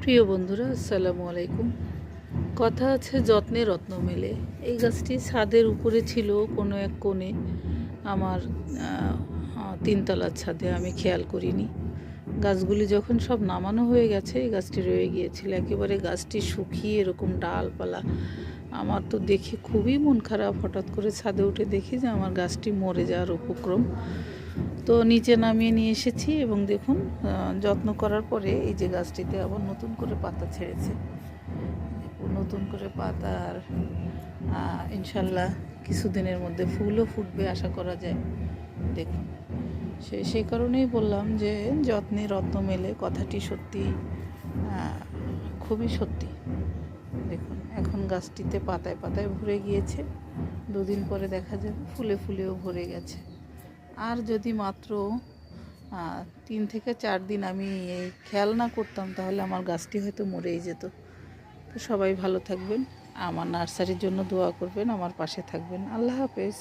প্রিয় বন্ধুরা, আসসালামু আলাইকুম। কথা আছে যত্নে রত্ন মেলে। এই গাছটি ছাদের উপরে ছিল কোনো এক কোণে, আমার তিনতলার ছাদে। আমি খেয়াল করিনি। গাছগুলি যখন সব নামানো হয়ে গেছে, এই গাছটি রয়ে গিয়েছিল। একেবারে গাছটি শুকিয়ে এরকম ডালপালা। আমার তো দেখে খুবই মন খারাপ। হঠাৎ করে ছাদে উঠে দেখি যে আমার গাছটি মরে যাওয়ার উপক্রম। তো নিচে নামিয়ে নিয়ে এসেছি এবং দেখুন, যত্ন করার পরে এই যে গাছটিতে আবার নতুন করে পাতা ছেড়েছে। নতুন করে পাতা, আর ইনশাল্লাহ কিছুদিনের মধ্যে ফুলও ফুটবে আশা করা যায়। দেখুন, সেই কারণেই বললাম যে যত্নে রত্ন মেলে, কথাটি সত্যি, খুবই সত্যি। দেখুন, এখন গাছটিতে পাতায় পাতায় ভরে গিয়েছে। দুদিন পরে দেখা যাবে ফুলে ফুলেও ভরে গেছে। আর যদি মাত্র 3 থেকে 4 দিন আমি এই খেয়াল না করতাম, তাহলে আমার গাছটি হয়তো মরেই যেত। তো সবাই ভালো থাকবেন, আমার নার্সারির জন্য দোয়া করবেন, আমার পাশে থাকবেন। আল্লাহ হাফেজ।